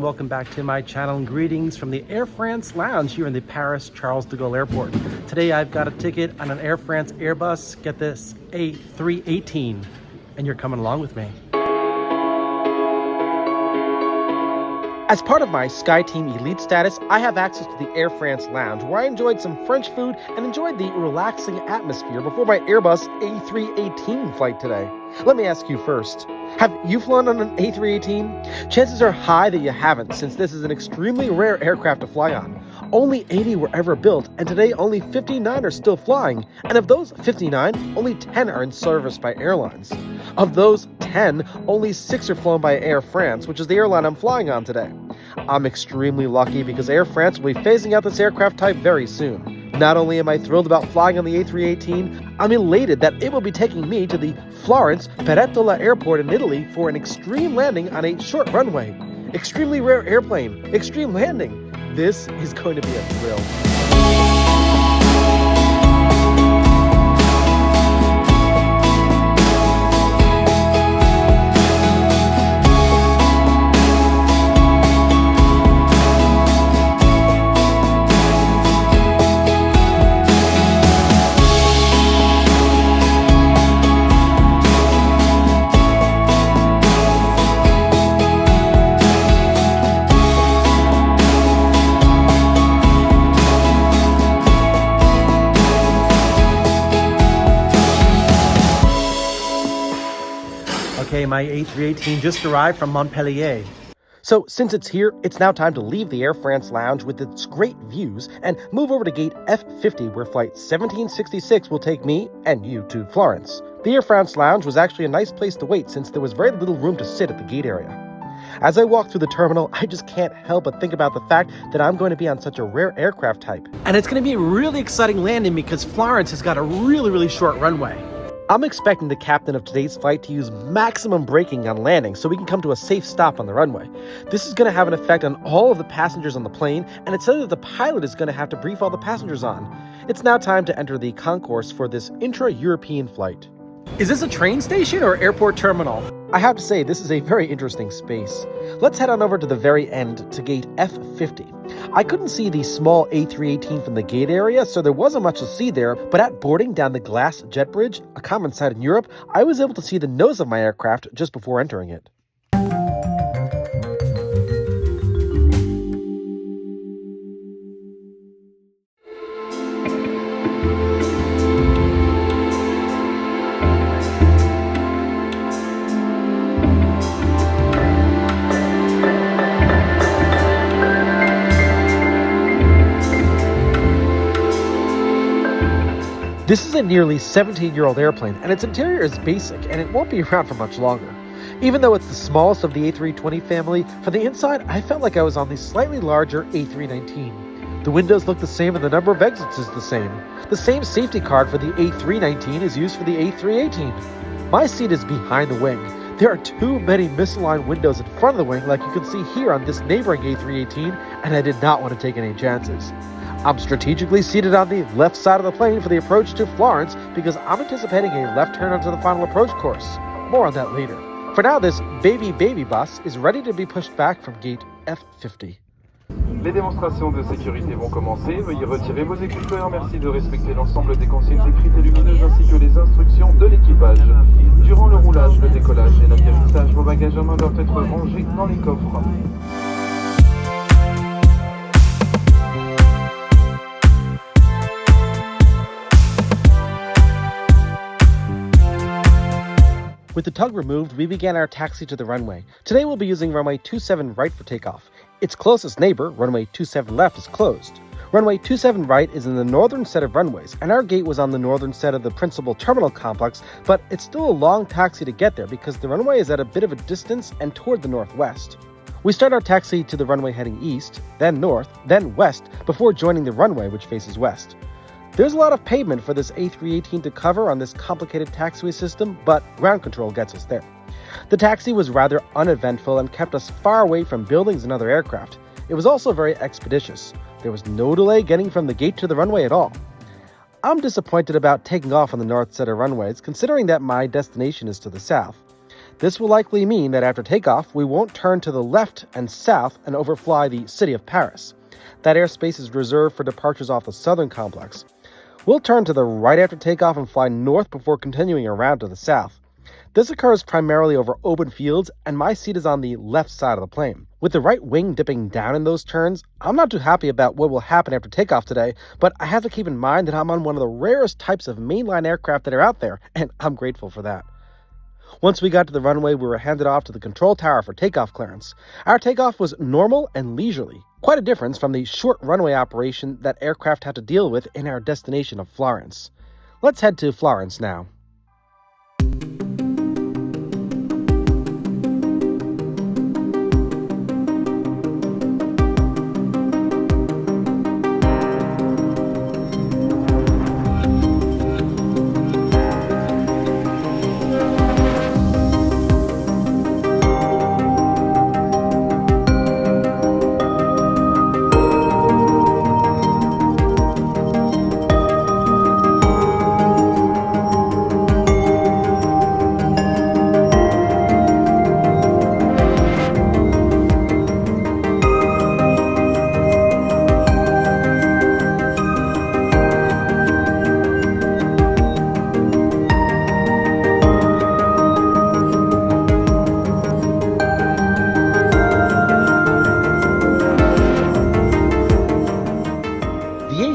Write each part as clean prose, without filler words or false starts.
welcome back to my channel and greetings from the Air France lounge here in the Paris Charles de Gaulle Airport. Today I've got a ticket on an Air France Airbus, get this, A318, and you're coming along with me. As part of my SkyTeam Elite status, I have access to the Air France lounge where I enjoyed some French food and enjoyed the relaxing atmosphere before my Airbus A318 flight today. Let me ask you first, have you flown on an A318? Chances are high that you haven't, since this is an extremely rare aircraft to fly on. Only 80 were ever built, and today only 59 are still flying, and of those 59, only 10 are in service by airlines. Of those 10, only 6 are flown by Air France, which is the airline I'm flying on today. I'm extremely lucky because Air France will be phasing out this aircraft type very soon. Not only am I thrilled about flying on the A318, I'm elated that it will be taking me to the Florence Peretola Airport in Italy for an extreme landing on a short runway. Extremely rare airplane, extreme landing. This is going to be a thrill. Okay, my A318 just arrived from Montpellier. So since it's here, it's now time to leave the Air France lounge with its great views and move over to gate F50 where flight 1766 will take me and you to Florence. The Air France lounge was actually a nice place to wait since there was very little room to sit at the gate area. As I walk through the terminal, I just can't help but think about the fact that I'm going to be on such a rare aircraft type. And it's going to be a really exciting landing because Florence has got a really short runway. I'm expecting the captain of today's flight to use maximum braking on landing so we can come to a safe stop on the runway. This is going to have an effect on all of the passengers on the plane, and it's something that the pilot is going to have to brief all the passengers on. It's now time to enter the concourse for this intra-European flight. Is this a train station or airport terminal? I have to say, this is a very interesting space. Let's head on over to the very end to gate F50. I couldn't see the small A318 from the gate area, so there wasn't much to see there, but at boarding down the glass jet bridge, a common sight in Europe, I was able to see the nose of my aircraft just before entering it. This is a nearly 17-year-old airplane, and its interior is basic, and it won't be around for much longer. Even though it's the smallest of the A320 family, from the inside, I felt like I was on the slightly larger A319. The windows look the same and the number of exits is the same. The same safety card for the A319 is used for the A318. My seat is behind the wing. There are too many misaligned windows in front of the wing like you can see here on this neighboring A318, and I did not want to take any chances. I'm strategically seated on the left side of the plane for the approach to Florence because I'm anticipating a left turn onto the final approach course. More on that later. For now, this baby bus is ready to be pushed back from gate F50. Les démonstrations de sécurité vont commencer. Veuillez retirer vos écouteurs. Merci de respecter l'ensemble des consignes écrites et lumineuses ainsi que les instructions de l'équipage. Durant le roulage, le décollage et l'atterrissage, vos bagages à main doivent être rangés dans les coffres. With the tug removed, we began our taxi to the runway. Today we'll be using runway 27 right for takeoff. Its closest neighbor, runway 27 left, is closed. Runway 27 right is in the northern set of runways, and our gate was on the northern set of the principal terminal complex, but it's still a long taxi to get there because the runway is at a bit of a distance and toward the northwest. We start our taxi to the runway heading east, then north, then west, before joining the runway which faces west. There's a lot of pavement for this A318 to cover on this complicated taxiway system, but ground control gets us there. The taxi was rather uneventful and kept us far away from buildings and other aircraft. It was also very expeditious. There was no delay getting from the gate to the runway at all. I'm disappointed about taking off on the north set of runways, considering that my destination is to the south. This will likely mean that after takeoff, we won't turn to the left and south and overfly the city of Paris. That airspace is reserved for departures off the southern complex. We'll turn to the right after takeoff and fly north before continuing around to the south. This occurs primarily over open fields, and my seat is on the left side of the plane. With the right wing dipping down in those turns, I'm not too happy about what will happen after takeoff today, but I have to keep in mind that I'm on one of the rarest types of mainline aircraft that are out there, and I'm grateful for that. Once we got to the runway, we were handed off to the control tower for takeoff clearance. Our takeoff was normal and leisurely, quite a difference from the short runway operation that aircraft had to deal with in our destination of Florence. Let's head to Florence now.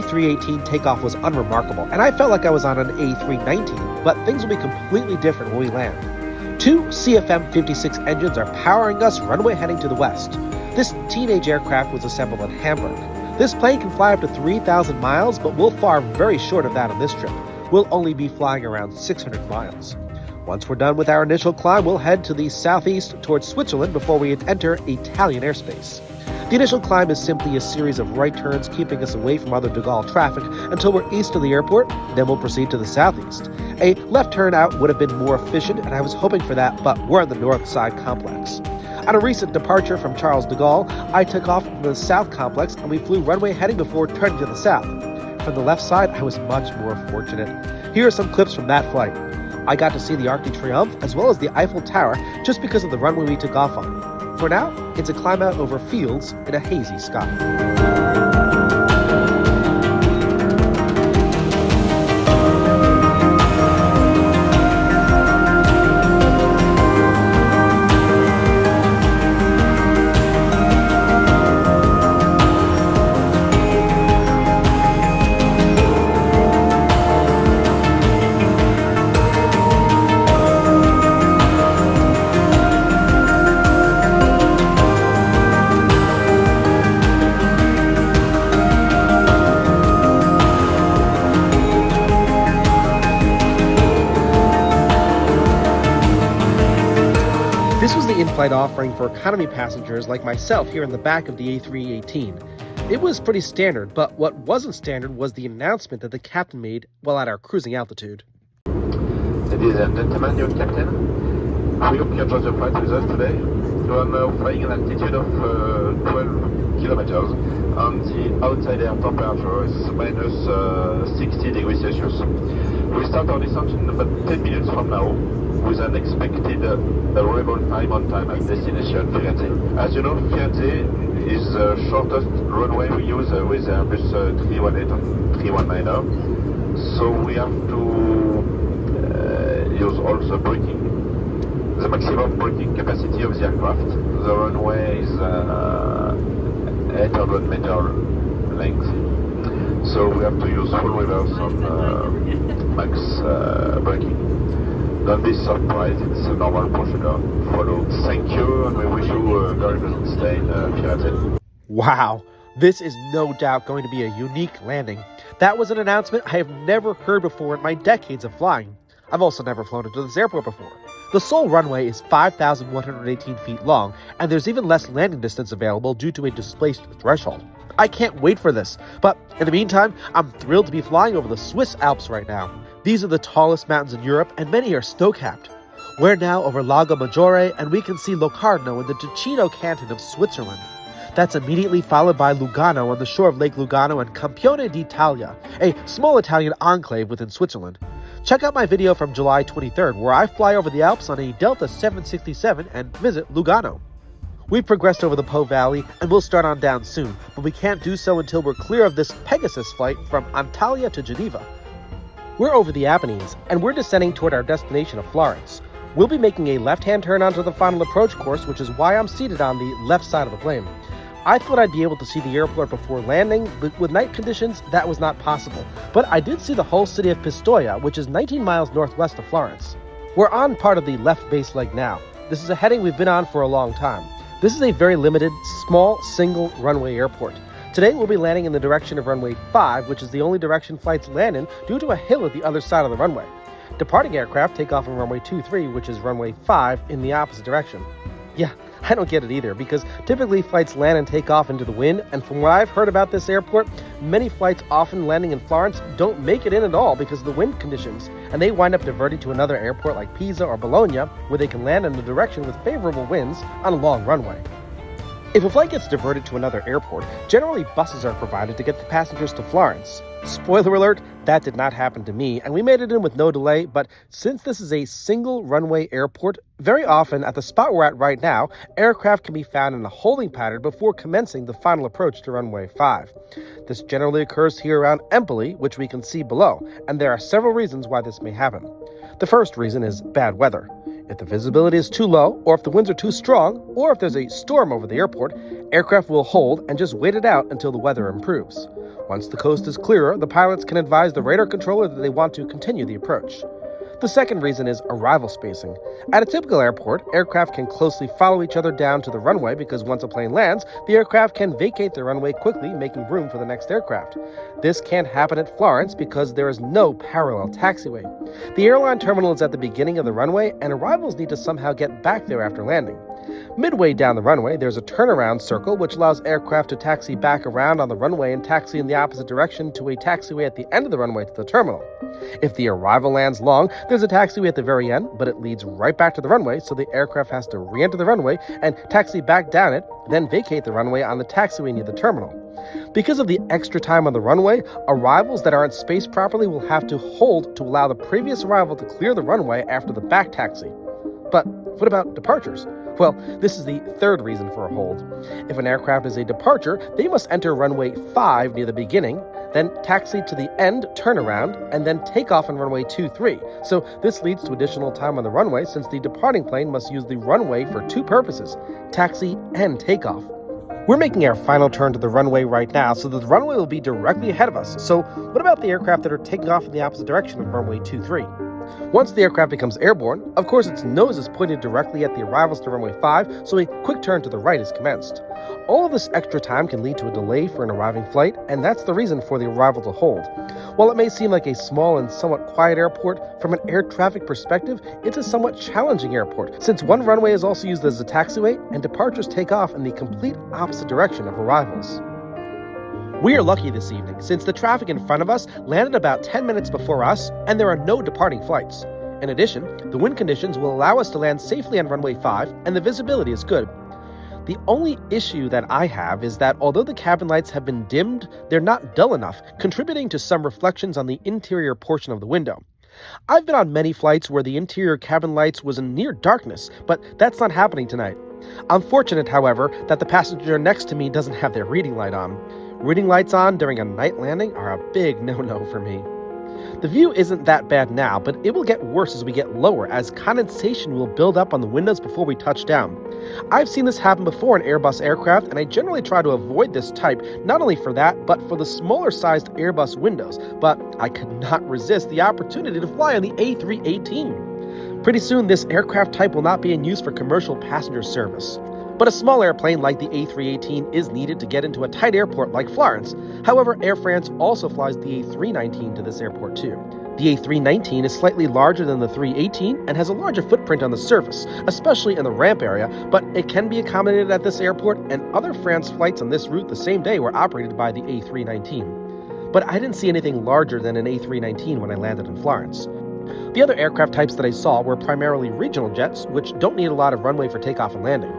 A318 takeoff was unremarkable, and I felt like I was on an A319, but things will be completely different when we land. Two CFM56 engines are powering us runway heading to the west. This teenage aircraft was assembled in Hamburg. This plane can fly up to 3,000 miles, but we'll fall very short of that on this trip. We'll only be flying around 600 miles. Once we're done with our initial climb, we'll head to the southeast towards Switzerland before we enter Italian airspace. The initial climb is simply a series of right turns keeping us away from other de Gaulle traffic until we're east of the airport, then we'll proceed to the southeast. A left turn out would have been more efficient, and I was hoping for that, but we're on the north side complex. On a recent departure from Charles de Gaulle, I took off from the south complex and we flew runway heading before turning to the south. From the left side, I was much more fortunate. Here are some clips from that flight. I got to see the Arc de Triomphe as well as the Eiffel Tower just because of the runway we took off on. For now, it's a climb out over fields in a hazy sky. This was the in-flight offering for economy passengers like myself here in the back of the A318. It was pretty standard, but what wasn't standard was the announcement that the captain made while at our cruising altitude. Ladies and gentlemen, your captain. We hope you enjoy the flight with us today. So I'm flying an altitude of 12 kilometers, and the outside air temperature is minus 60 degrees Celsius. We start our descent in about 10 minutes from now, with an expected arrival time on time at destination Firenze. As you know, Firenze is the shortest runway we use with Airbus 318 and 319er. So we have to use also braking. The maximum braking capacity of the aircraft. The runway is 800 meter length. So we have to use full reverse on max braking. Don't be surprised, it's a normal procedure. Follow. Thank you, and we wish you a very pleasant stay in Firenze. Wow, this is no doubt going to be a unique landing. That was an announcement I have never heard before in my decades of flying. I've also never flown into this airport before. The sole runway is 5,118 feet long, and there's even less landing distance available due to a displaced threshold. I can't wait for this, but in the meantime, I'm thrilled to be flying over the Swiss Alps right now. These are the tallest mountains in Europe, and many are snow-capped. We're now over Lago Maggiore, and we can see Locarno in the Ticino canton of Switzerland. That's immediately followed by Lugano on the shore of Lake Lugano and Campione d'Italia, a small Italian enclave within Switzerland. Check out my video from July 23rd where I fly over the Alps on a Delta 767 and visit Lugano. We've progressed over the Po Valley and we'll start on down soon, but we can't do so until we're clear of this Pegasus flight from Antalya to Geneva. We're over the Apennines and we're descending toward our destination of Florence. We'll be making a left-hand turn onto the final approach course, which is why I'm seated on the left side of the plane. I thought I'd be able to see the airport before landing, but with night conditions, that was not possible. But I did see the whole city of Pistoia, which is 19 miles northwest of Florence. We're on part of the left base leg now. This is a heading we've been on for a long time. This is a very limited, small, single runway airport. Today we'll be landing in the direction of runway 5, which is the only direction flights land in due to a hill at the other side of the runway. Departing aircraft take off on runway 23, which is runway 5, in the opposite direction. Yeah, I don't get it either, because typically flights land and take off into the wind, and from what I've heard about this airport, many flights often landing in Florence don't make it in at all because of the wind conditions, and they wind up diverting to another airport like Pisa or Bologna, where they can land in a direction with favorable winds on a long runway. If a flight gets diverted to another airport, generally buses are provided to get the passengers to Florence. Spoiler alert, that did not happen to me, and we made it in with no delay, but since this is a single runway airport, very often at the spot we're at right now, aircraft can be found in a holding pattern before commencing the final approach to runway 5. This generally occurs here around Empoli, which we can see below, and there are several reasons why this may happen. The first reason is bad weather. If the visibility is too low, or if the winds are too strong, or if there's a storm over the airport, aircraft will hold and just wait it out until the weather improves. Once the coast is clearer, the pilots can advise the radar controller that they want to continue the approach. The second reason is arrival spacing. At a typical airport, aircraft can closely follow each other down to the runway because once a plane lands, the aircraft can vacate the runway quickly, making room for the next aircraft. This can't happen at Florence because there is no parallel taxiway. The airline terminal is at the beginning of the runway, and arrivals need to somehow get back there after landing. Midway down the runway, there's a turnaround circle which allows aircraft to taxi back around on the runway and taxi in the opposite direction to a taxiway at the end of the runway to the terminal. If the arrival lands long, there's a taxiway at the very end, but it leads right back to the runway, so the aircraft has to re-enter the runway and taxi back down it, then vacate the runway on the taxiway near the terminal. Because of the extra time on the runway, arrivals that aren't spaced properly will have to hold to allow the previous arrival to clear the runway after the back taxi. But what about departures? Well, this is the third reason for a hold. If an aircraft is a departure, they must enter runway 5 near the beginning, then taxi to the end, turn around, and then take off on runway 23. So this leads to additional time on the runway since the departing plane must use the runway for two purposes, taxi and takeoff. We're making our final turn to the runway right now, so the runway will be directly ahead of us. So what about the aircraft that are taking off in the opposite direction of runway 23? Once the aircraft becomes airborne, of course its nose is pointed directly at the arrivals to runway 5, so a quick turn to the right is commenced. All of this extra time can lead to a delay for an arriving flight, and that's the reason for the arrival to hold. While it may seem like a small and somewhat quiet airport, from an air traffic perspective, it's a somewhat challenging airport, since one runway is also used as a taxiway, and departures take off in the complete opposite direction of arrivals. We are lucky this evening, since the traffic in front of us landed about 10 minutes before us, and there are no departing flights. In addition, the wind conditions will allow us to land safely on runway 5, and the visibility is good. The only issue that I have is that although the cabin lights have been dimmed, they're not dull enough, contributing to some reflections on the interior portion of the window. I've been on many flights where the interior cabin lights was in near darkness, but that's not happening tonight. I'm fortunate, however, that the passenger next to me doesn't have their reading light on. Reading lights on during a night landing are a big no-no for me. The view isn't that bad now, but it will get worse as we get lower, as condensation will build up on the windows before we touch down. I've seen this happen before in Airbus aircraft, and I generally try to avoid this type, not only for that, but for the smaller-sized Airbus windows, but I could not resist the opportunity to fly on the A318. Pretty soon, this aircraft type will not be in use for commercial passenger service. But a small airplane like the A318 is needed to get into a tight airport like Florence. However, Air France also flies the A319 to this airport too. The A319 is slightly larger than the 318 and has a larger footprint on the surface, especially in the ramp area, but it can be accommodated at this airport, and other France flights on this route the same day were operated by the A319. But I didn't see anything larger than an A319 when I landed in Florence. The other aircraft types that I saw were primarily regional jets, which don't need a lot of runway for takeoff and landing.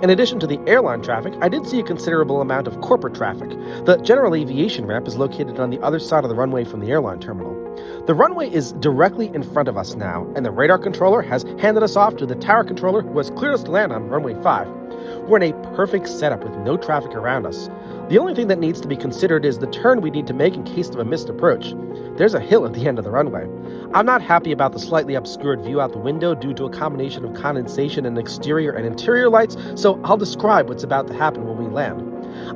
In addition to the airline traffic, I did see a considerable amount of corporate traffic. The general aviation ramp is located on the other side of the runway from the airline terminal. The runway is directly in front of us now, and the radar controller has handed us off to the tower controller who has cleared us to land on runway 5. We're in a perfect setup with no traffic around us. The only thing that needs to be considered is the turn we need to make in case of a missed approach. There's a hill at the end of the runway. I'm not happy about the slightly obscured view out the window due to a combination of condensation in exterior and interior lights, so I'll describe what's about to happen when we land.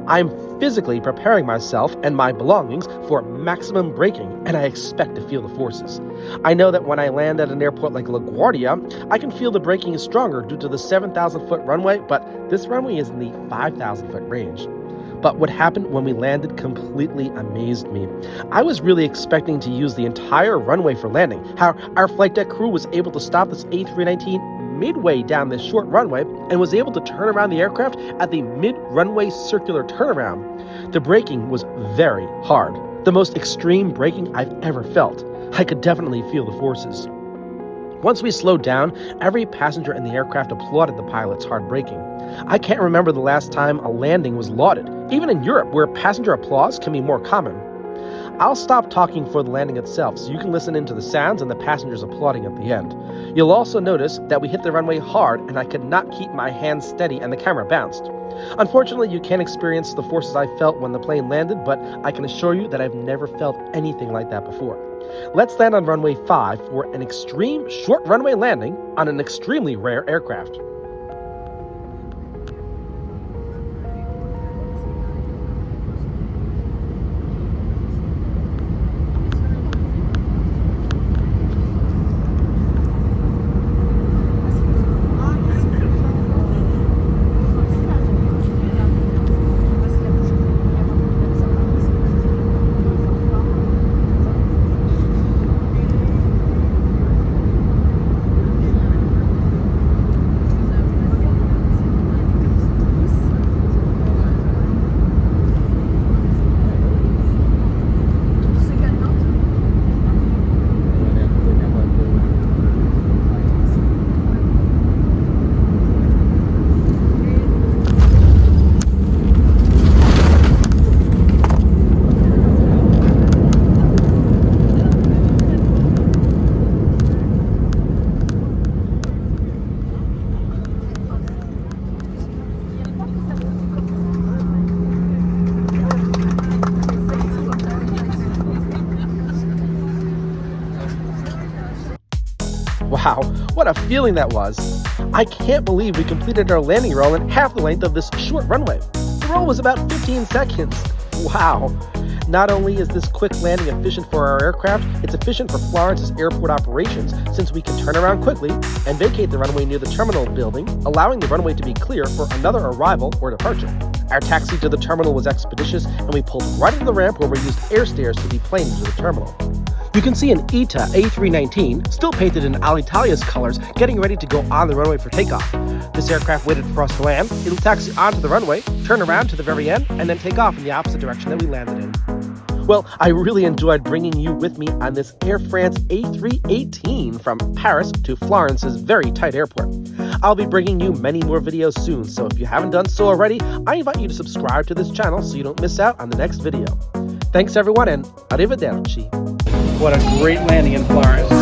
I'm physically preparing myself and my belongings for maximum braking, and I expect to feel the forces. I know that when I land at an airport like LaGuardia, I can feel the braking is stronger due to the 7,000-foot runway, but this runway is in the 5,000-foot range. But what happened when we landed completely amazed me. I was really expecting to use the entire runway for landing. How our flight deck crew was able to stop this A319 midway down this short runway and was able to turn around the aircraft at the mid-runway circular turnaround. The braking was very hard. The most extreme braking I've ever felt. I could definitely feel the forces. Once we slowed down, every passenger in the aircraft applauded the pilot's hard braking. I can't remember the last time a landing was lauded, even in Europe where passenger applause can be more common. I'll stop talking for the landing itself so you can listen into the sounds and the passengers applauding at the end. You'll also notice that we hit the runway hard and I could not keep my hands steady and the camera bounced. Unfortunately, you can't experience the forces I felt when the plane landed, but I can assure you that I've never felt anything like that before. Let's land on runway 5 for an extreme short runway landing on an extremely rare aircraft. Wow, what a feeling that was. I can't believe we completed our landing roll in half the length of this short runway. The roll was about 15 seconds. Wow. Not only is this quick landing efficient for our aircraft, it's efficient for Florence's airport operations since we can turn around quickly and vacate the runway near the terminal building, allowing the runway to be clear for another arrival or departure. Our taxi to the terminal was expeditious and we pulled right into the ramp where we used air stairs to deplane into the terminal. You can see an ITA A319, still painted in Alitalia's colors, getting ready to go on the runway for takeoff. This aircraft waited for us to land. It'll taxi onto the runway, turn around to the very end, and then take off in the opposite direction that we landed in. Well, I really enjoyed bringing you with me on this Air France A318 from Paris to Florence's very tight airport. I'll be bringing you many more videos soon, so if you haven't done so already, I invite you to subscribe to this channel so you don't miss out on the next video. Thanks everyone, and arrivederci. What a great landing in Florence.